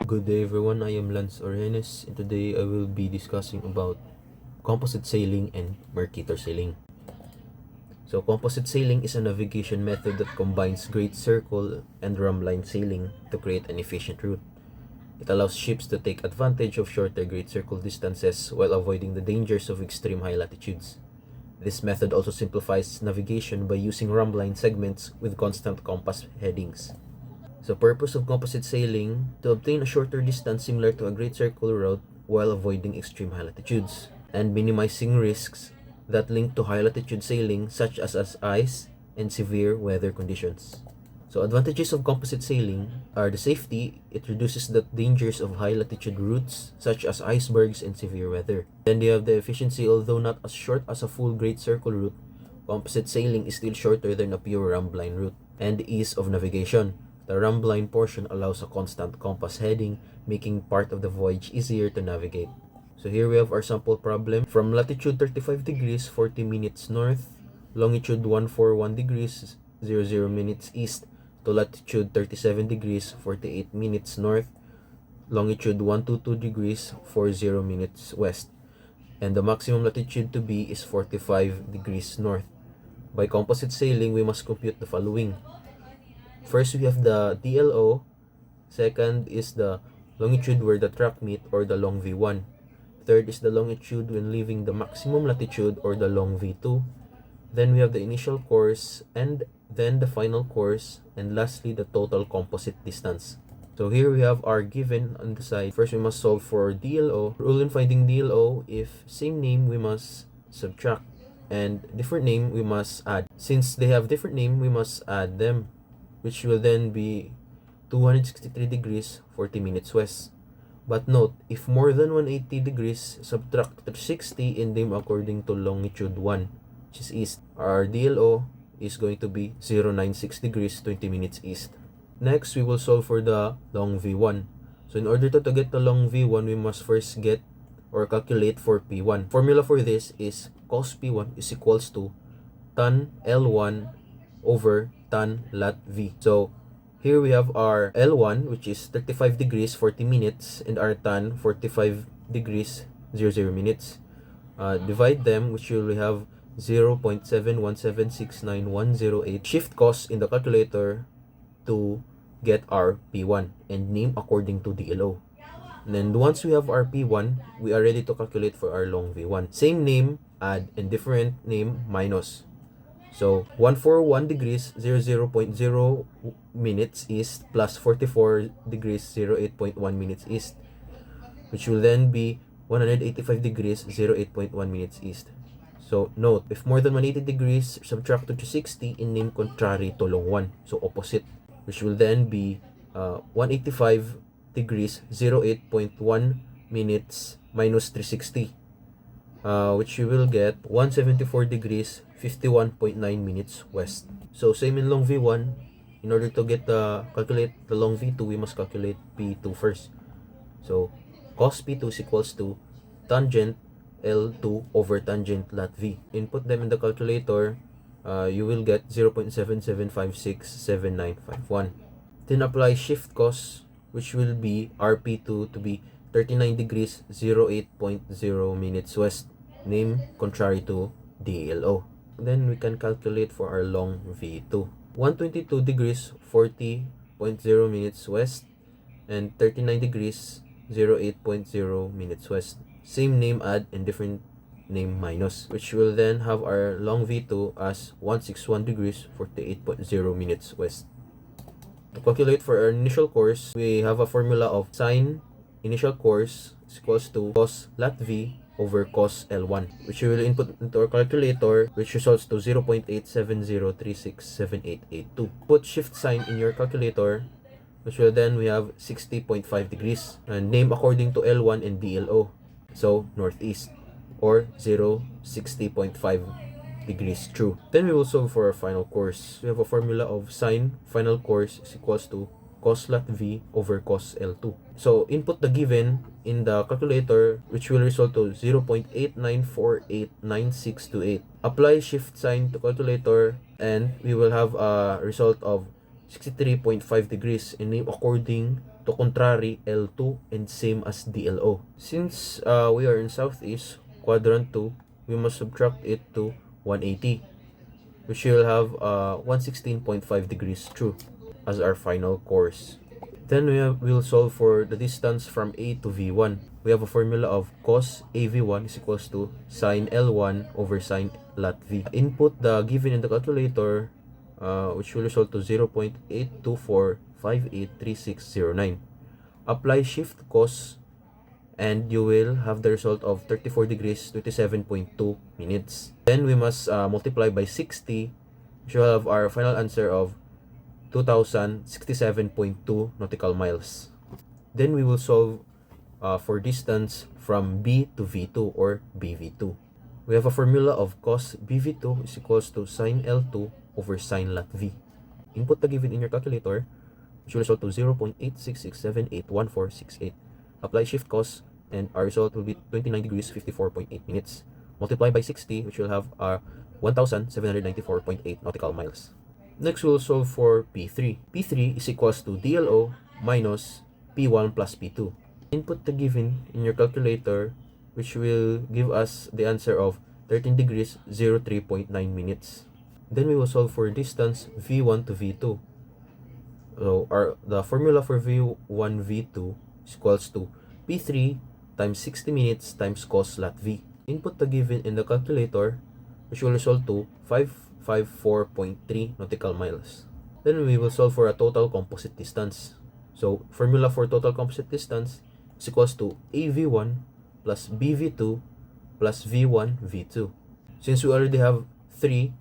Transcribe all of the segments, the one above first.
Good day everyone, I am ORIGENES, and today I will be discussing about composite sailing and Mercator sailing. So composite sailing is a navigation method that combines great circle and drumline sailing to create an efficient route. It allows ships to take advantage of shorter great circle distances while avoiding the dangers of extreme high latitudes. This method also simplifies navigation by using drumline segments with constant compass headings. The purpose of composite sailing to obtain a shorter distance similar to a great circle route while avoiding extreme high latitudes and minimizing risks that link to high latitude sailing such as ice and severe weather conditions. So advantages of composite sailing are the safety. It reduces the dangers of high latitude routes such as icebergs and severe weather. Then they have the efficiency. Although not as short as a full great circle route, composite sailing is still shorter than a pure rambline route. And the ease of navigation. The rambline portion allows a constant compass heading, making part of the voyage easier to navigate. So here we have our sample problem. From latitude 35 degrees 40 minutes north, longitude 141 degrees 00 minutes east to latitude 37 degrees 48 minutes north, longitude 122 degrees 40 minutes west. And the maximum latitude to be is 45 degrees north. By composite sailing, we must compute the following. First, we have the DLO. Second is the longitude where the track meet, or the long V1. Third is the longitude when leaving the maximum latitude, or the long V2. Then we have the initial course, and then the final course, and lastly the total composite distance. So here we have our given on the side. First, we must solve for DLO. Rule in finding DLO: if same name, we must subtract, and different name, we must add. Since they have different name, we must add them, which will then be 263 degrees 40 minutes west. But note, if more than 180 degrees, subtract 360 and name according to longitude 1, which is east. Our DLO is going to be 096 degrees 20 minutes east. Next, we will solve for the long V1. So in order to get the long V1, we must first get or calculate for P1. Formula for this is cos P1 is equals to tan L1 over tan lat V. So here we have our L1, which is 35 degrees 40 minutes, and our tan 45 degrees 00 minutes. Divide them, which will have 0.71769,108. Shift cos in the calculator to get our P1 and name according to DLO. And then once we have our P1, we are ready to calculate for our long V1. Same name, add, and different name, minus. So 141 degrees 00.0 minutes east plus 44 degrees 08.1 minutes east, which will then be 185 degrees 08.1 minutes east. So note, if more than 180 degrees, subtract 260 and name contrary to long 1, so opposite, which will then be 185 degrees 08.1 minutes minus 360, which you will get 174 degrees 51.9 minutes west. So same in long V1. In order to calculate the long V2, we must calculate P2 first. So cos P2 is equals to tangent L2 over tangent lat V. Input them in the calculator, you will get 0.77567951. Then apply shift cos, which will be RP2 to be 39 degrees 08.0 minutes west, name contrary to DLO. Then we can calculate for our long V2. 122 degrees 40.0 minutes west and 39 degrees 08.0 minutes west. Same name add and different name minus, which will then have our long V2 as 161 degrees 48.0 minutes west. To calculate for our initial course, we have a formula of sine initial course is equals to cos lat V over cos L1, which we will input into our calculator, which results to 0.870367882. Put shift sign in your calculator, which will then we have 60.5 degrees, and name according to L1 and DLO, so northeast, or 60.5 degrees true. Then we will solve for our final course. We have a formula of sine final course is equals to cos lat V over cos L2. So input the given in the calculator, which will result to 0.89489628. Apply shift sign to calculator, and we will have a result of 63.5 degrees and name according to contrary L2 and same as DLO. Since we are in southeast quadrant 2, we must subtract it to 180, which will have 116.5 degrees true as our final course. Then we'll solve for the distance from A to V1. We have a formula of cos AV1 is equals to sine L1 over sine lat V. Input the given in the calculator, which will result to 0.824583609. Apply shift cos and you will have the result of 34 degrees 27.2 minutes. Then we must multiply by 60, which will have our final answer of 2067.2 nautical miles. Then we will solve for distance from B to V2 or BV2. We have a formula of cos BV2 is equals to sine L2 over sine lat V. Input the given in your calculator, which will result to 0.866781468. Apply shift cos and our result will be 29 degrees 54.8 minutes. Multiply by 60, which will have 1794.8 nautical miles. Next, we'll solve for P3. P3 is equals to DLO minus P1 plus P2. Input the given in your calculator, which will give us the answer of 13 degrees 03.9 minutes. Then we will solve for distance V1 to V2. So the formula for V1 V2 is equals to P3 times 60 minutes times cos lat V. Input the given in the calculator, which will result to 554.3 nautical miles. Then we will solve for a total composite distance. So formula for total composite distance is equals to AV1 plus BV2 plus V1 V2. Since we already have 3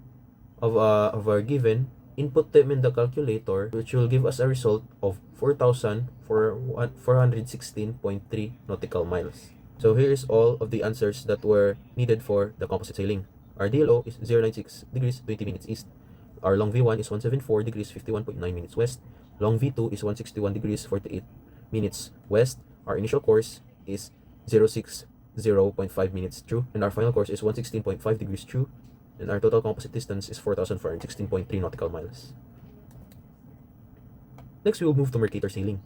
of our given, input them in the calculator, which will give us a result of 4,416.3 nautical miles. So here is all of the answers that were needed for the composite sailing. Our DLO is 096 degrees 20 minutes east. Our long V1 is 174 degrees 51.9 minutes west. Long V2 is 161 degrees 48 minutes west. Our initial course is 060.5 minutes true, and our final course is 116.5 degrees true, and our total composite distance is 4,416.3 nautical miles. Next, we will move to Mercator sailing.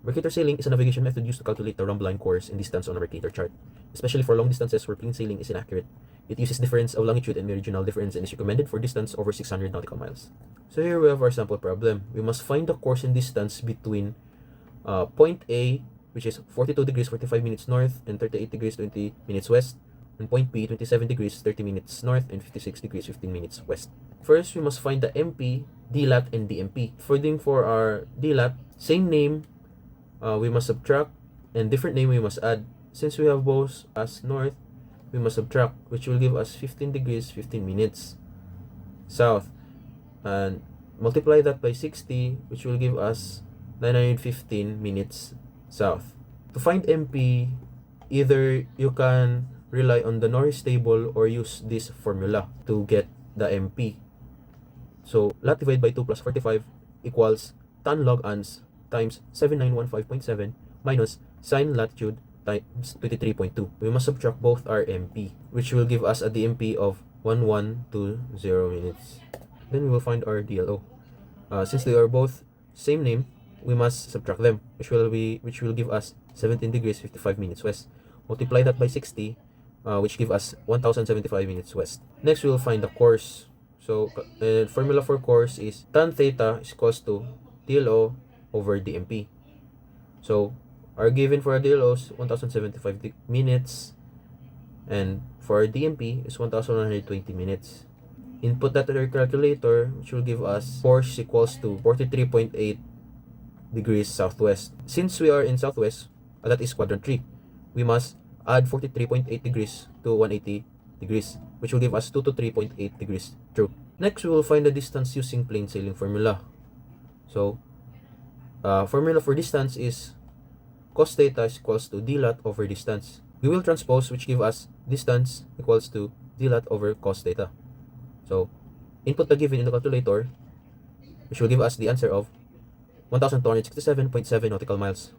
Mercator sailing is a navigation method used to calculate the rhomb line course and distance on a Mercator chart, especially for long distances where plain sailing is inaccurate. It uses difference of longitude and meridional difference and is recommended for distance over 600 nautical miles. So here we have our sample problem. We must find the course and distance between point A, which is 42 degrees 45 minutes north and 38 degrees 20 minutes west, and point B, 27 degrees 30 minutes north and 56 degrees 15 minutes west. First, we must find the MP, DLAT, and DMP. For our DLAT, same name, we must subtract, and different name we must add. Since we have both as north, we must subtract, which will give us 15 degrees 15 minutes south, and multiply that by 60, which will give us 915 minutes south. To find MP, either you can rely on the Norris table or use this formula to get the MP. So lat divided by 2 plus 45 equals tan log ans times 7915.7 minus sine latitude times 23.2. We must subtract both our MP, which will give us a DMP of 1120 minutes. Then we will find our DLO. Since they are both same name, we must subtract them, which will give us 17 degrees 55 minutes west. Multiply that by 60, which give us 1075 minutes west. Next, we will find the course. So formula for course is tan theta is equals to DLO over DMP. So our given for our DLO is 1075 minutes, and for our DMP is 1120 minutes. Input that to our calculator, which will give us course equals to 43.8 degrees southwest. Since we are in southwest, that is quadrant 3, we must add 43.8 degrees to 180 degrees, which will give us 223.8 degrees true. Next, we will find the distance using plain sailing formula. So formula for distance is cos theta is equals to dlat over distance. We will transpose, which give us distance equals to dlat over cos theta. So input the given in the calculator, which will give us the answer of 1267.7 nautical miles.